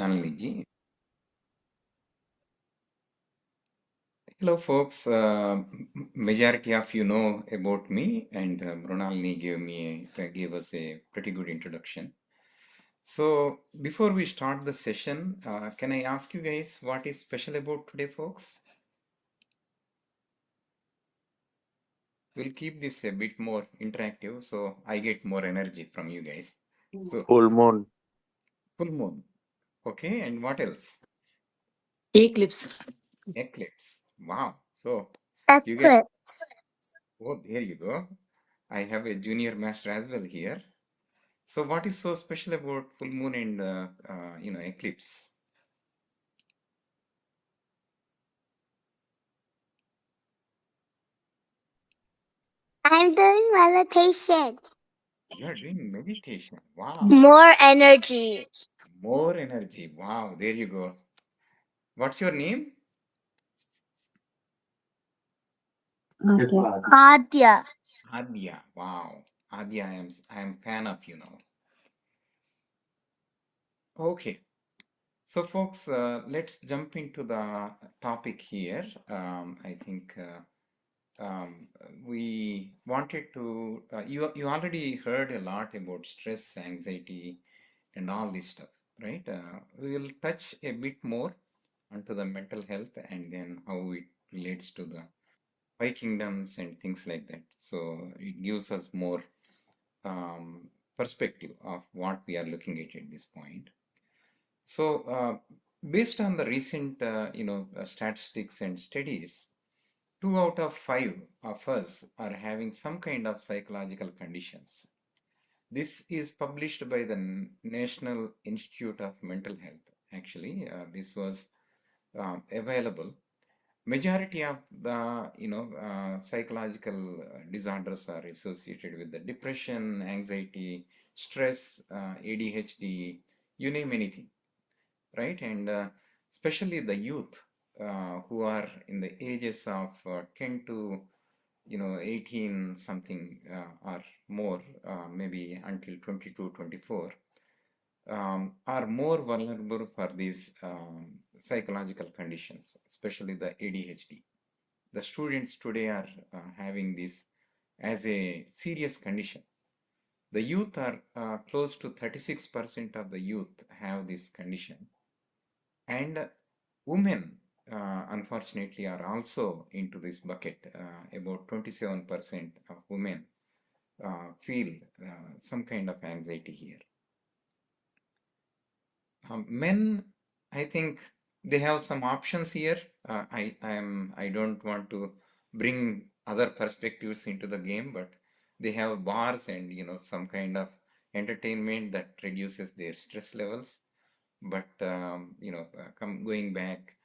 Nalini ji. Hello, folks. Majority of you know about me, and Mrunalini gave us a pretty good introduction. So, before we start the session, can I ask you guys what is special about today, folks? We'll keep this a bit more interactive, so I get more energy from you guys. So, Full moon. full moon. Okay, and what else? Eclipse. Eclipse. Wow. So, you get, Eclipse. oh, there you go. I have a junior master as well here. So what is so special about full moon and eclipse? I'm doing meditation. You are doing meditation. Wow. More energy. More energy. Wow. There you go. What's your name? Adya. Adya. Wow. Adya, I am fan of you now. Okay. So folks, let's jump into the topic here. I think we wanted to, you already heard a lot about stress, anxiety, and all this stuff, right? We will touch a bit more onto the mental health and then how it relates to the five kingdoms and things like that. So it gives us more um, perspective of what we are looking at this point. So based on the recent, statistics and studies, 2 out of 5 of us are having some kind of psychological conditions. This is published by the National Institute of Mental Health. Actually, this was available. Majority of the psychological disorders are associated with the depression, anxiety, stress, ADHD, you name anything, right? And especially the youth who are in the ages of 10 to 18 something or more, maybe until 22, 24, are more vulnerable for these psychological conditions, especially the ADHD. The students today are having this as a serious condition. The youth are close to 36% of the youth have this condition. And women, unfortunately, are also into this bucket. About 27% of women feel some kind of anxiety here. Men, I think they have some options here. I don't want to bring other perspectives into the game, but they have bars and some kind of entertainment that reduces their stress levels. But going back,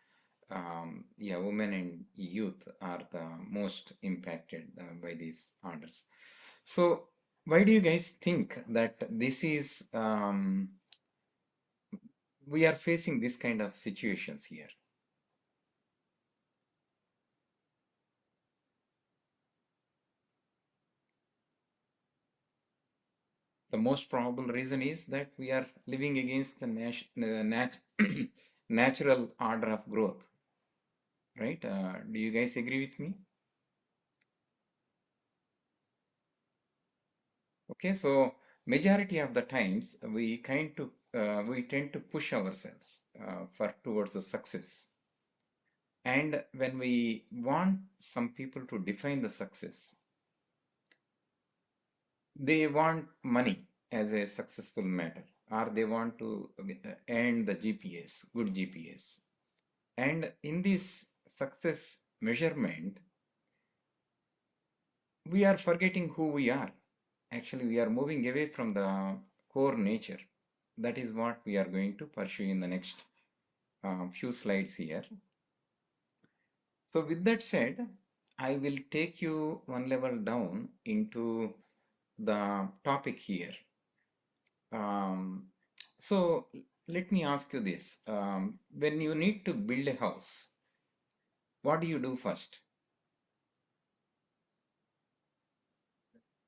yeah, women and youth are the most impacted by these orders. So why do you guys think that this is we are facing this kind of situations here? The most probable reason is that we are living against the natural order of growth, right? Do you guys agree with me? Okay, so majority of the times we tend to push ourselves for towards the success. And when we want some people to define the success, they want money as a successful matter, or they want to earn the GPS, good GPS. And in this success measurement, we are forgetting who we are. Actually, we are moving away from the core nature. That is what we are going to pursue in the next few slides here. So with that said, I will take you one level down into the topic here. So let me ask you this. When you need to build a house, what do you do first?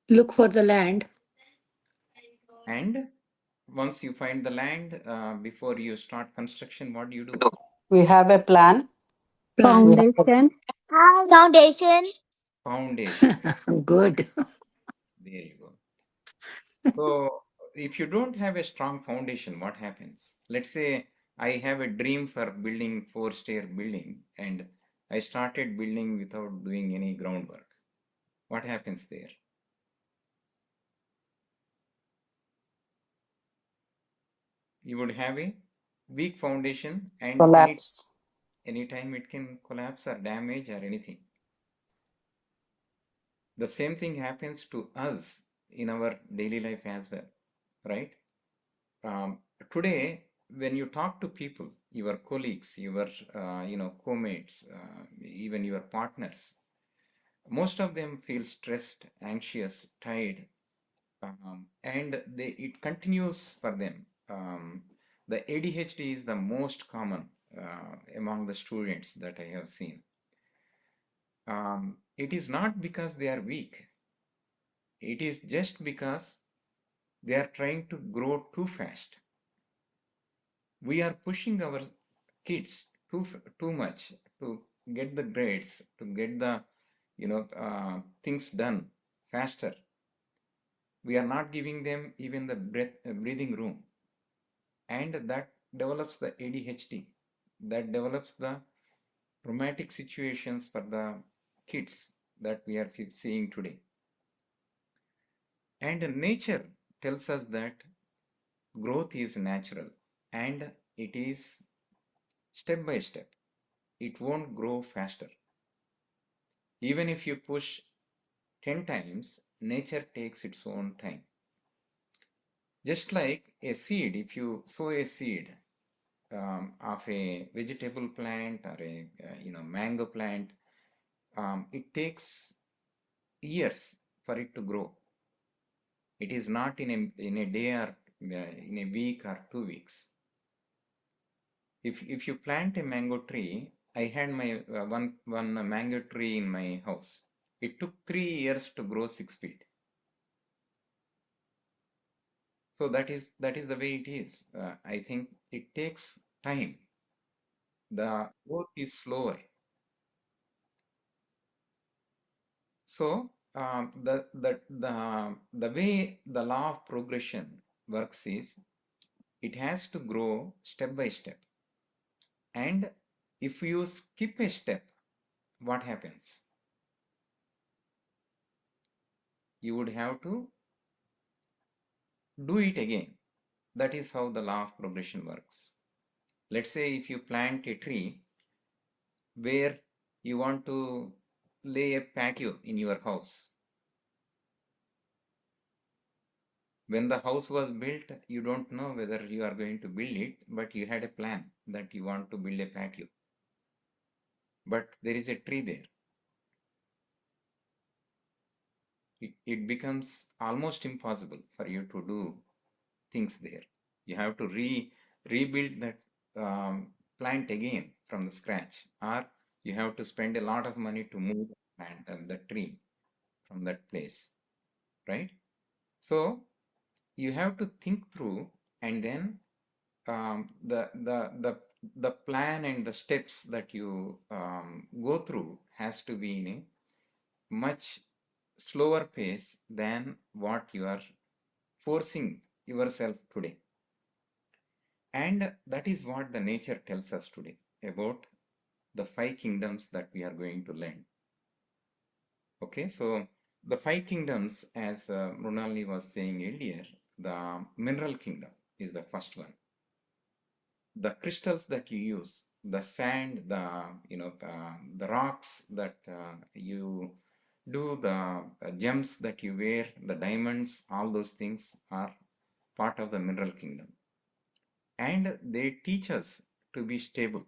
Look for the land. And once you find the land, before you start construction, what do you do? We have a plan. Plan. We have a, Foundation. Foundation. Foundation. Good. There you go. So if you don't have a strong foundation, what happens? Let's say I have a dream for building four-stair building and I started building without doing any groundwork. What happens there? You would have a weak foundation and collapse. anytime it can collapse or damage or anything. The same thing happens to us in our daily life as well, right? Um, Today, when you talk to people, your colleagues, your co-mates, even your partners, most of them feel stressed, anxious, tired, and it continues for them. The ADHD is the most common among the students that I have seen. It is not because they are weak. It is just because they are trying to grow too fast. We are pushing our kids too much to get the grades, to get the things done faster. We are not giving them even the breathing room, and that develops the ADHD. That develops the traumatic situations for the kids that we are seeing today. And nature tells us that growth is natural and it is step by step. It won't grow faster. Even if you push 10 times, nature takes its own time. Just like a seed, if you sow a seed of a vegetable plant or a mango plant, it takes years for it to grow. It is not in a day or in a week or 2 weeks. If you plant a mango tree, I had my one mango tree in my house. It took 3 years to grow 6 feet. So that is the way it is. I think it takes time. The growth is slower. So the way the law of progression works is it has to grow step by step. And if you skip a step, what happens? You would have to do it again. That is how the law of progression works. Let's say if you plant a tree where you want to lay a patio in your house. When the house was built, you don't know whether you are going to build it, but you had a plan that you want to build a patio. But there is a tree there. It becomes almost impossible for you to do things there. You have to rebuild that plant again from the scratch, or you have to spend a lot of money to move the plant and the tree from that place, right? So you have to think through, and then the plan and the steps that you go through has to be in a much slower pace than what you are forcing yourself today. And that is what the nature tells us today about the five kingdoms that we are going to learn. Okay, so the five kingdoms, as Mrunalini was saying earlier, the mineral kingdom is the first one. The crystals that you use, the sand, the rocks that you do, the gems that you wear, the diamonds, all those things are part of the mineral kingdom. And they teach us to be stable.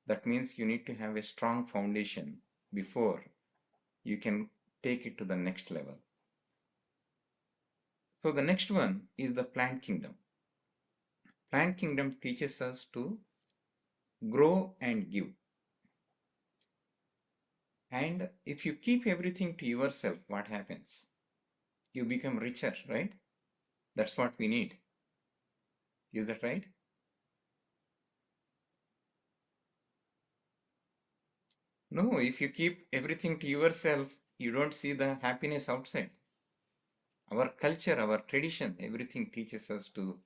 That means you need to have a strong foundation before you can take it to the next level. So the next one is the plant kingdom. Plant kingdom teaches us to grow and give. And if you keep everything to yourself, what happens? You become richer, right? That's what we need. Is that right? No, if you keep everything to yourself, you don't see the happiness outside. Our culture, our tradition, everything teaches us to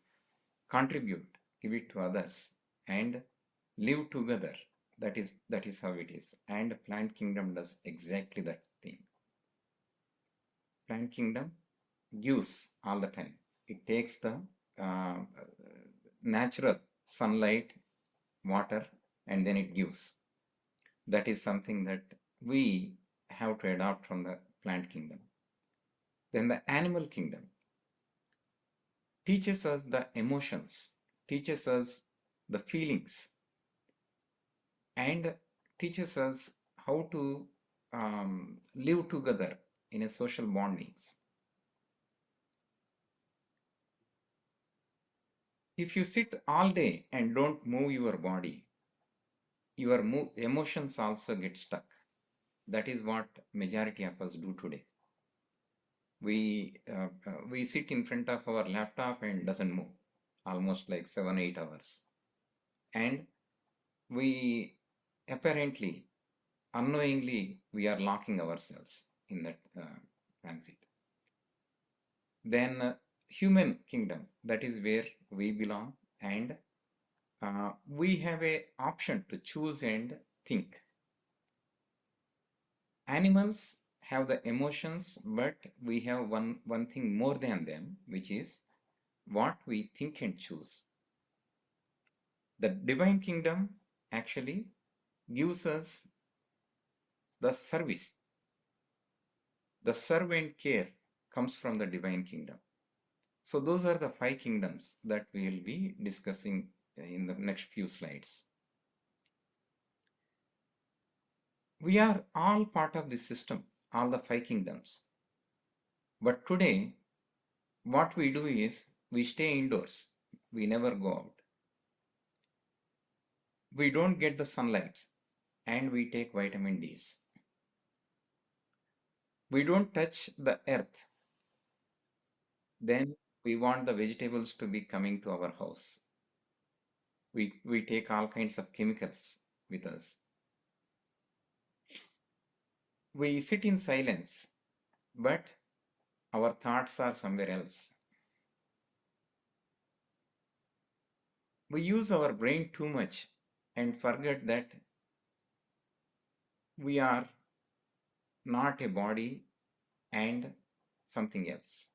contribute, give it to others, and live together. That is how it is. And plant kingdom does exactly that thing. Plant kingdom gives all the time. It takes the uh, natural sunlight, water, and then it gives. That is something that we have to adopt from the plant kingdom. Then the animal kingdom teaches us the emotions, teaches us the feelings, and teaches us how to live together in a social bondings. If you sit all day and don't move your body, your emotions also get stuck. That is what majority of us do today. We sit in front of our laptop and doesn't move almost like 7 8 hours, and we apparently unknowingly we are locking ourselves in that transit. Then human kingdom, that is where we belong, and we have a option to choose and think. Animals have the emotions, but we have one thing more than them, which is what we think and choose. The divine kingdom actually gives us the service. The serve and care comes from the divine kingdom. So those are the five kingdoms that we will be discussing in the next few slides. We are all part of this system, all the five kingdoms. But today, what we do is we stay indoors. We never go out. We don't get the sunlight and we take vitamin Ds. We don't touch the earth. Then we want the vegetables to be coming to our house. We take all kinds of chemicals with us. We sit in silence, but our thoughts are somewhere else. We use our brain too much and forget that we are not a body and something else.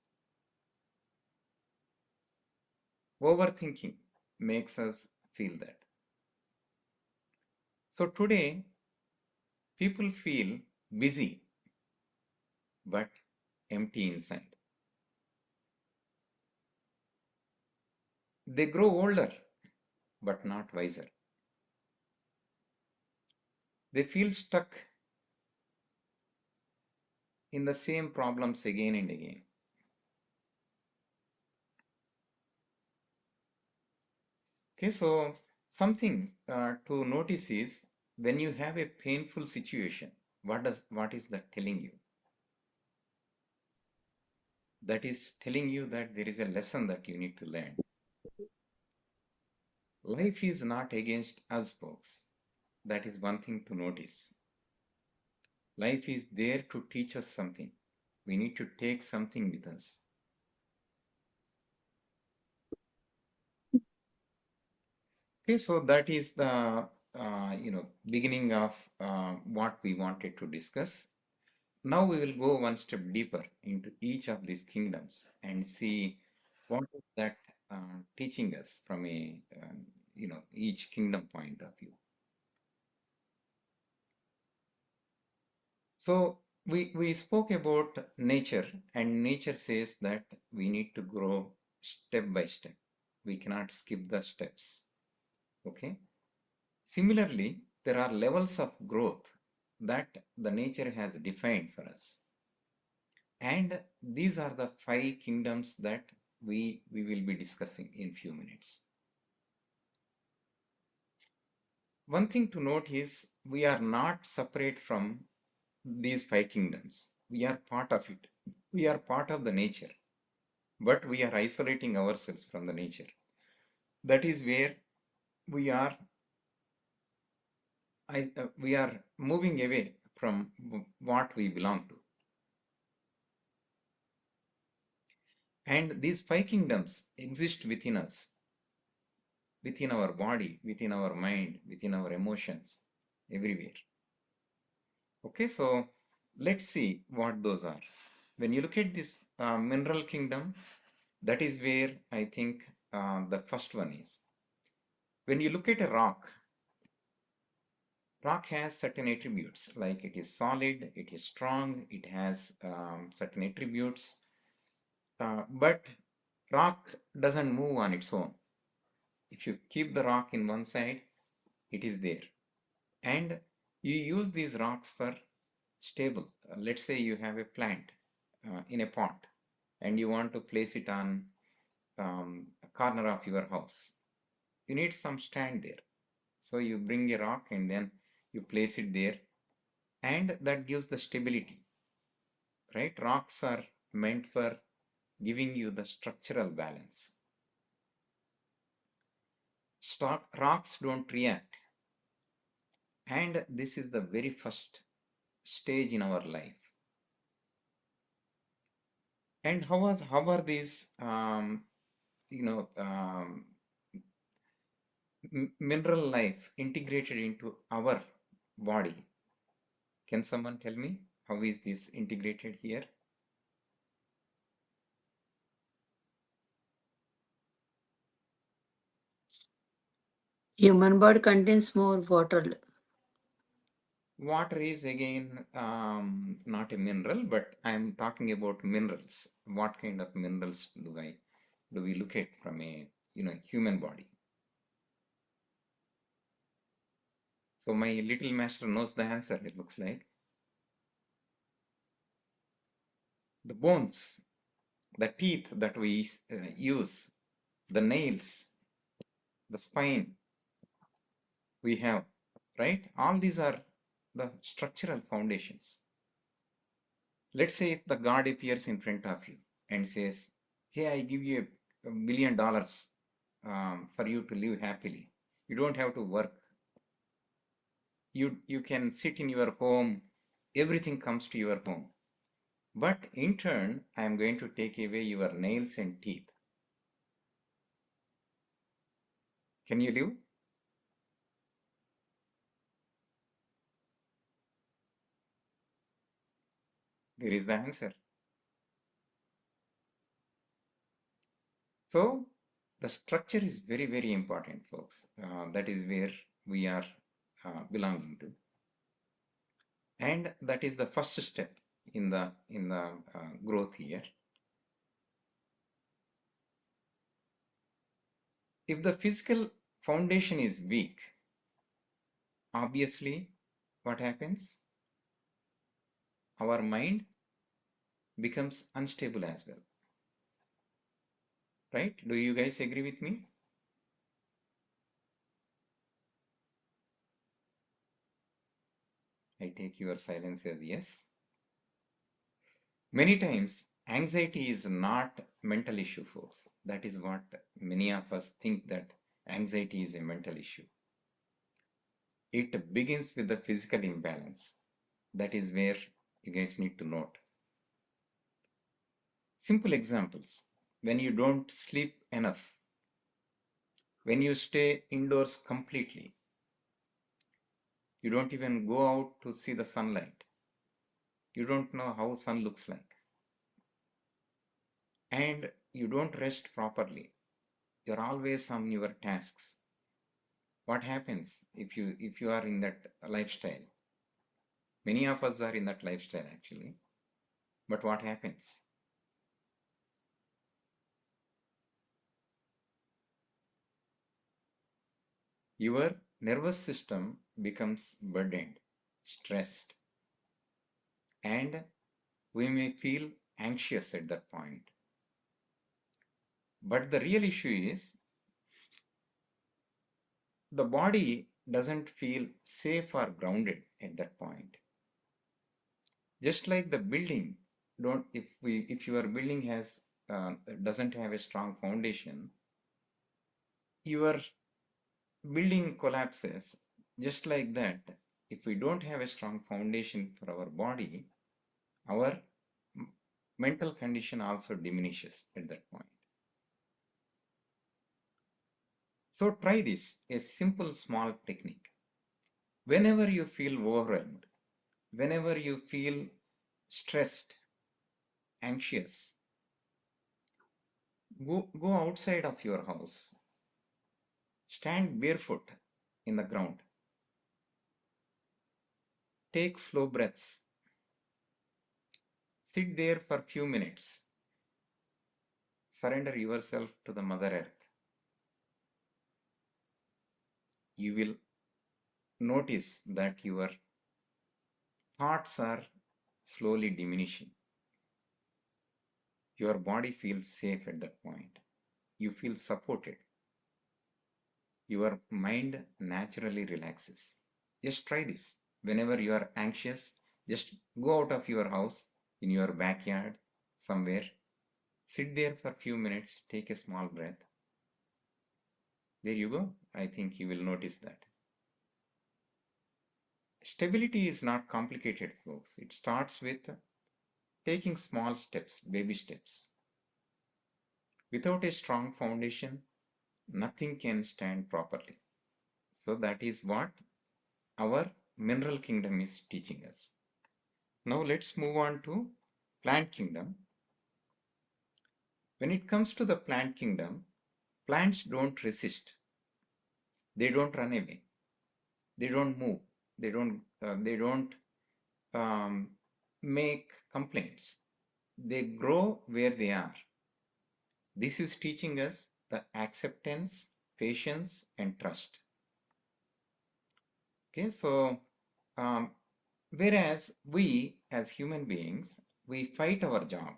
Overthinking makes us feel that. So today, people feel busy but empty inside. They grow older but not wiser. They feel stuck in the same problems again and again. Okay, so something to notice is when you have a painful situation, what is that telling you? That is telling you that there is a lesson that you need to learn. Life is not against us, folks. That is one thing to notice. Life is there to teach us something. We need to take something with us. Okay, so that is the beginning of what we wanted to discuss. Now we will go one step deeper into each of these kingdoms and see what is that teaching us from a each kingdom point of view. So we spoke about nature, and nature says that we need to grow step by step. We cannot skip the steps. Okay. Similarly, there are levels of growth that the nature has defined for us. And these are the five kingdoms that we will be discussing in few minutes. One thing to note is we are not separate from these five kingdoms. We are part of it. We are part of the nature, but we are isolating ourselves from the nature. That is where we are we are moving away from what we belong to. And these five kingdoms exist within us, within our body, within our mind, within our emotions, everywhere. Okay, so let's see what those are. When you look at this mineral kingdom, that is where I think the first one is. When you look at a rock has certain attributes, like it is solid, it is strong, it has certain attributes, but rock doesn't move on its own. If you keep the rock in one side, it is there. And you use these rocks for stable. Let's say you have a plant in a pot and you want to place it on a corner of your house. You need some stand there. So you bring a rock and then you place it there, and that gives the stability, right? Rocks are meant for giving you the structural balance. Rocks don't react, and this is the very first stage in our life. And how are these mineral life integrated into our body? Can someone tell me how is this integrated here? Human body contains more water. Water is again not a mineral, but I'm talking about minerals. What kind of minerals do we look at from a human body? So my little master knows the answer, it looks like. The bones, the teeth that we use, the nails, the spine we have, right? All these are the structural foundations. Let's say if the God appears in front of you and says, "Hey, I give you $1 billion for you to live happily. You don't have to work. You can sit in your home. Everything comes to your home. But in turn, I am going to take away your nails and teeth. Can you live?" There is the answer. So the structure is very, very important, folks. That is where we are belonging to, and that is the first step in the growth here. If the physical foundation is weak, obviously, what happens? Our mind becomes unstable as well, right? Do you guys agree with me? I take your silence as yes. Many times, anxiety is not mental issue, folks. That is what many of us think, that anxiety is a mental issue. It begins with the physical imbalance. That is where you guys need to note. Simple examples. When you don't sleep enough, when you stay indoors completely, you don't even go out to see the sunlight. You don't know how sun looks like. And you don't rest properly. You're always on your tasks. What happens if you are in that lifestyle? Many of us are in that lifestyle actually. But what happens? Your nervous system becomes burdened, stressed, and we may feel anxious at that point. But the real issue is the body doesn't feel safe or grounded at that point. Just like the building, don't if your building has doesn't have a strong foundation, your building collapses just like that. If we don't have a strong foundation for our body, our mental condition also diminishes at that point. So try this, a simple small technique. Whenever you feel overwhelmed, whenever you feel stressed, anxious, go outside of your house, stand barefoot in the ground, take slow breaths, sit there for a few minutes, surrender yourself to the Mother Earth. You will notice that your thoughts are slowly diminishing. Your body feels safe at that point. You feel supported. Your mind naturally relaxes. Just try this. Whenever you are anxious, just go out of your house, in your backyard, somewhere, sit there for a few minutes, take a small breath. There you go. I think you will notice that. Stability is not complicated, folks. It starts with taking small steps, baby steps. Without a strong foundation, nothing can stand properly. So that is what our mineral kingdom is teaching us. Now let's move on to plant kingdom. When it comes to the plant kingdom, plants don't resist. They don't run away. They don't move. They don't um, make complaints. They grow where they are. This is teaching us the acceptance, patience, and trust. Okay, so um, whereas we as human beings, we fight our job,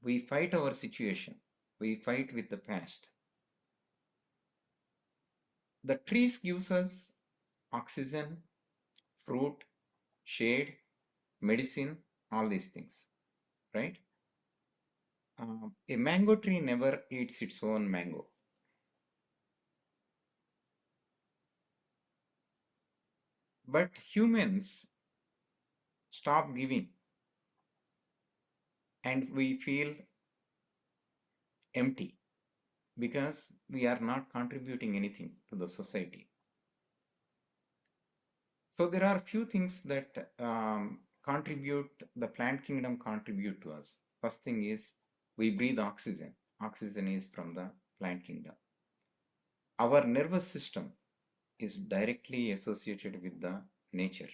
we fight our situation, we fight with the past. The trees gives us oxygen, fruit, shade, medicine, all these things, right? A mango tree never eats its own mango. But humans stop giving and we feel empty because we are not contributing anything to the society. So there are few things that contribute, the plant kingdom contribute to us. First thing is we breathe oxygen. Oxygen is from the plant kingdom. Our nervous system is directly associated with the nature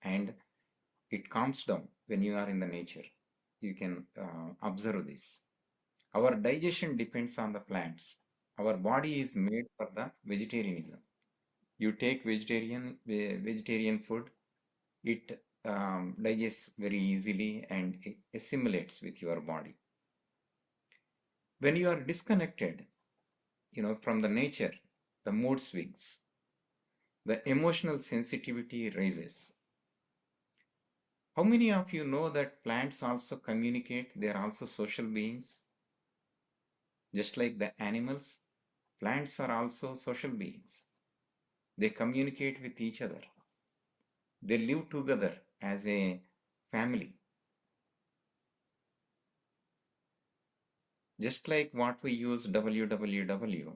and it calms down when you are in the nature. You can observe this. Our digestion depends on the plants. Our body is made for the vegetarianism. You take vegetarian food, it digests very easily and it assimilates with your body. When you are disconnected, from the nature, the mood swings, the emotional sensitivity raises. How many of you know that plants also communicate? They are also social beings. Just like the animals, plants are also social beings. They communicate with each other. They live together as a family. Just like what we use www,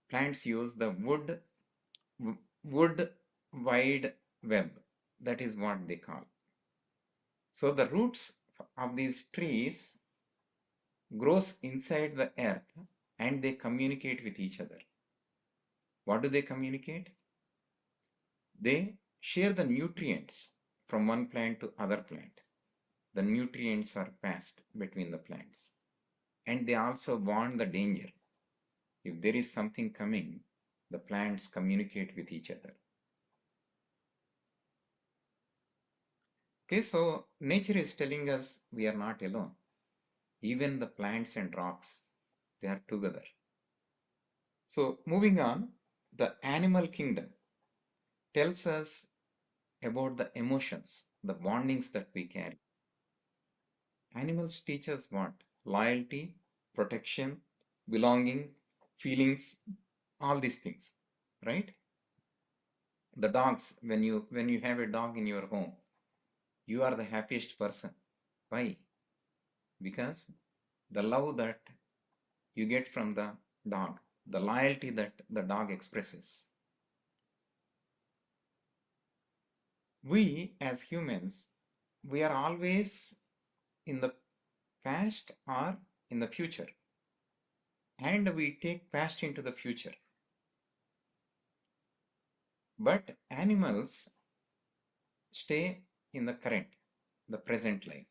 plants use the wood wide web. That is what they call. So the roots of these trees grows inside the earth and they communicate with each other. What do they communicate? They share the nutrients from one plant to other plant. The nutrients are passed between the plants. And they also warn the danger. If there is something coming, the plants communicate with each other. Okay, so nature is telling us we are not alone. Even the plants and rocks, they are together. So moving on, the animal kingdom tells us about the emotions, the bondings that we carry. Animals teach us what? Loyalty, protection, belonging, feelings, all these things, right? The dogs, when you have a dog in your home, you are the happiest person. Why? Because the love that you get from the dog, the loyalty that the dog expresses. We as humans, we are always in the past or in the future, and we take past into the future. But animals stay in the current, the present life.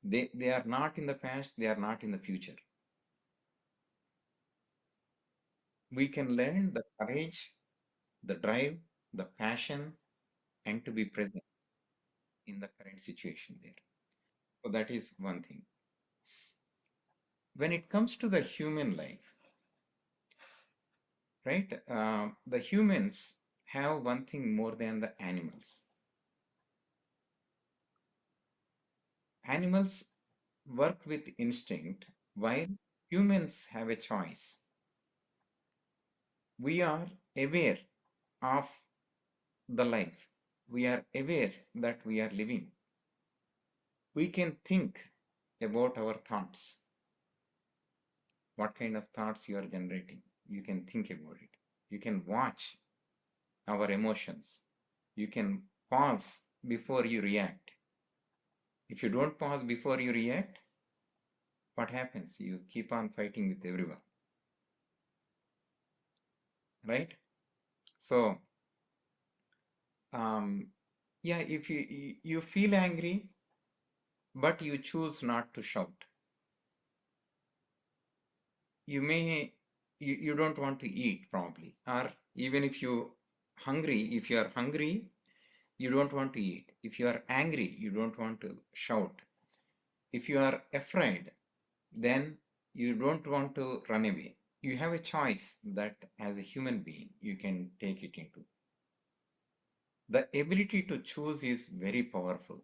They are not in the past, they are not in the future. We can learn the courage, the drive, the passion, and to be present in the current situation there. So that is one thing. When it comes to the human life, right? The humans have one thing more than the animals. Animals work with instinct, while humans have a choice. We are aware of the life. We are aware that we are living. We can think about our thoughts. What kind of thoughts you are generating? You can think about it. You can watch our emotions. You can pause before you react. If you don't pause before you react, what happens? You keep on fighting with everyone, right? So, um, yeah, if you feel angry, but you choose not to shout, you don't want to eat probably, or even if you are hungry, you don't want to eat. If you are angry, you don't want to shout. If you are afraid, then you don't want to run away. You have a choice that as a human being, you can take it into. The ability to choose is very powerful,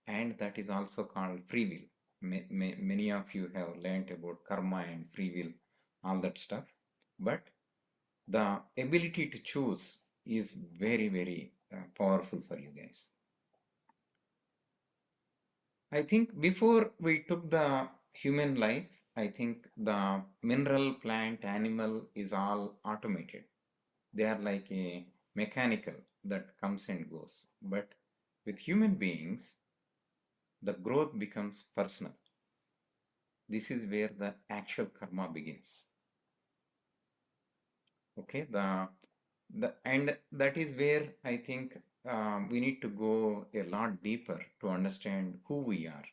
and that is also called free will. Many of you have learned about karma and free will, all that stuff. But the ability to choose is very, very powerful for you guys. I think before we took the human life, I think the mineral, plant, animal is all automated. They are like a mechanical that comes and goes. But with human beings, the growth becomes personal. This is where the actual karma begins. Okay, and that is where I think we need to go a lot deeper to understand who we are.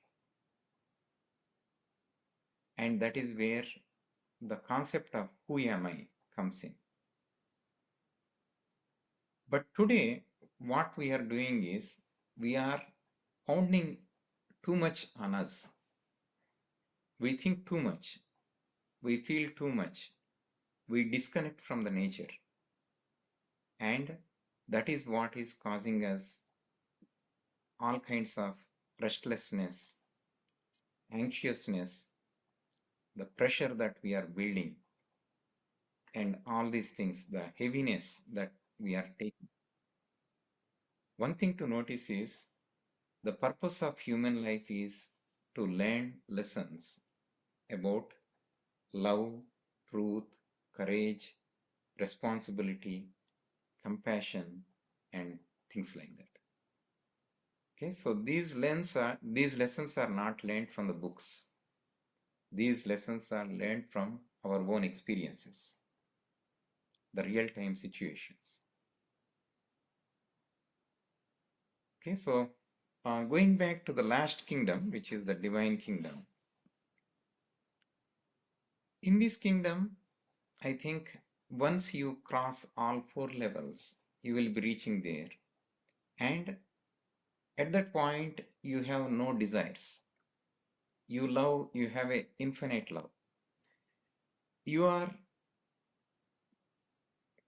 And that is where the concept of who am I comes in. But today, what we are doing is we are pounding too much on us. We think too much. We feel too much. We disconnect from the nature. And that is what is causing us all kinds of restlessness, anxiousness, the pressure that we are building, and all these things, the heaviness that we are taking. One thing to notice is the purpose of human life is to learn lessons about love, truth, courage, responsibility, compassion, and things like that. Okay, so these lessons are not learned from the books. These lessons are learned from our own experiences, the real-time situations. Okay, so going back to the last kingdom, which is the divine kingdom. In this kingdom, I think once you cross all four levels, you will be reaching there. And at that point, you have no desires. You love, you have a infinite love. You are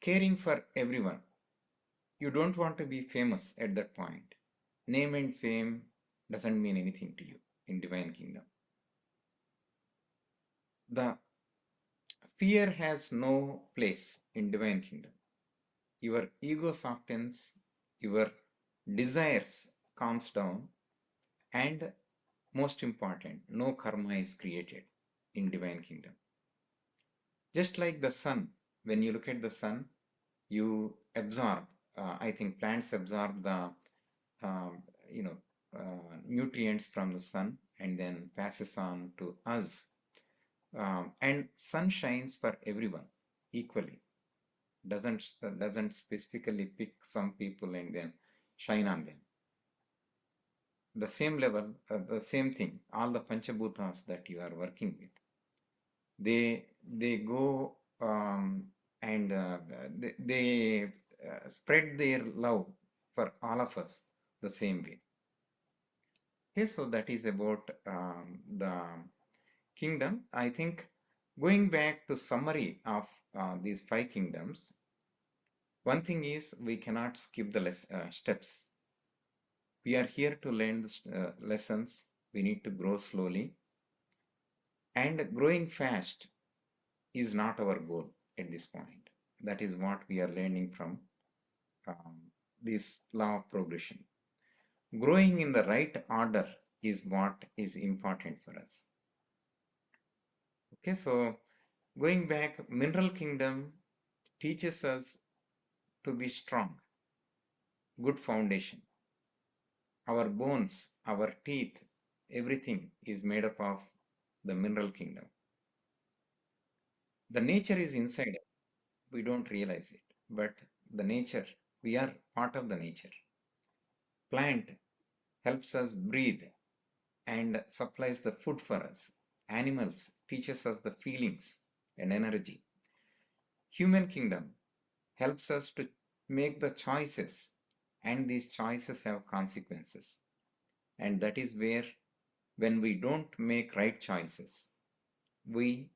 caring for everyone. You don't want to be famous at that point. Name and fame doesn't mean anything to you in divine kingdom. The Fear has no place in divine kingdom. Your ego softens, your desires calms down, and most important, no karma is created in divine kingdom. Just like the sun, when you look at the sun, you absorb. I think plants absorb the um, you know nutrients from the sun and then passes on to us. And sun shines for everyone equally. Doesn't specifically pick some people and then shine on them. The same level, the same thing. All the panchabhutas that you are working with, they go and they spread their love for all of us the same way. Okay, so that is about the kingdom. I think going back to summary of these five kingdoms, one thing is we cannot skip the steps. We are here to learn the lessons. We need to grow slowly, and growing fast is not our goal at this point. That is what we are learning from um, this law of progression. Growing in the right order is what is important for us. Okay, so going back, mineral kingdom teaches us to be strong, good foundation. Our bones, our teeth, everything is made up of the mineral kingdom. The nature is inside us. We don't realize it, but the nature, we are part of the nature. Plant helps us breathe and supplies the food for us. Animals teaches us the feelings and energy. Human kingdom helps us to make the choices, and these choices have consequences. And that is where, when we don't make right choices, we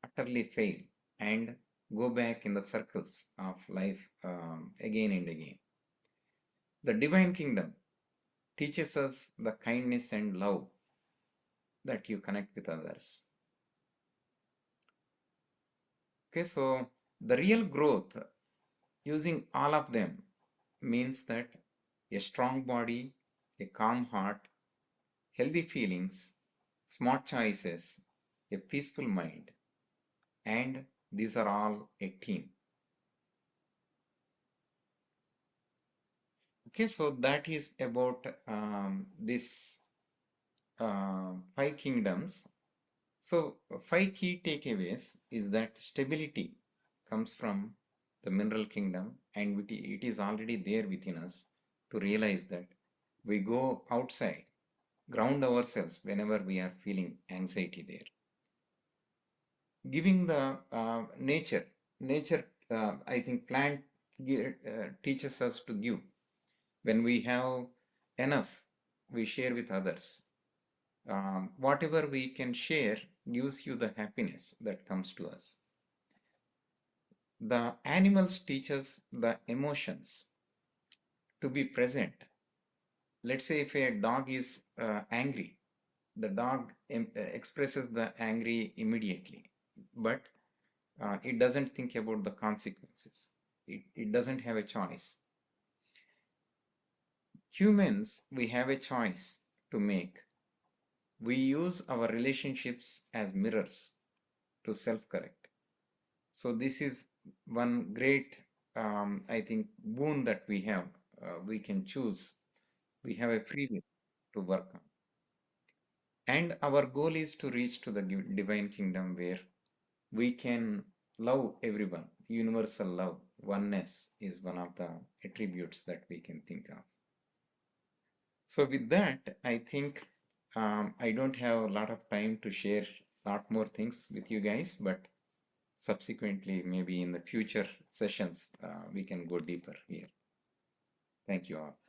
utterly fail and go back in the circles of life again and again. The divine kingdom teaches us the kindness and love that you connect with others. Okay, so the real growth using all of them means that a strong body, a calm heart, healthy feelings, smart choices, a peaceful mind, and these are all a team. Okay, so that is about this five kingdoms. So, five key takeaways is that stability comes from the mineral kingdom, and it is already there within us to realize that we go outside, ground ourselves whenever we are feeling anxiety there. Giving the nature, I think plant teaches us to give. When we have enough, we share with others. Whatever we can share gives you the happiness that comes to us. The animals teach us the emotions to be present. Let's say if a dog is angry, the dog expresses the angry immediately, but it doesn't think about the consequences. It doesn't have a choice. Humans, we have a choice to make. We use our relationships as mirrors to self-correct. So this is one great, I think, boon that we have. We can choose. We have a free will to work on. And our goal is to reach to the divine kingdom where we can love everyone. Universal love, oneness is one of the attributes that we can think of. So with that, I think I don't have a lot of time to share a lot more things with you guys, but subsequently, maybe in the future sessions, we can go deeper here. Thank you all.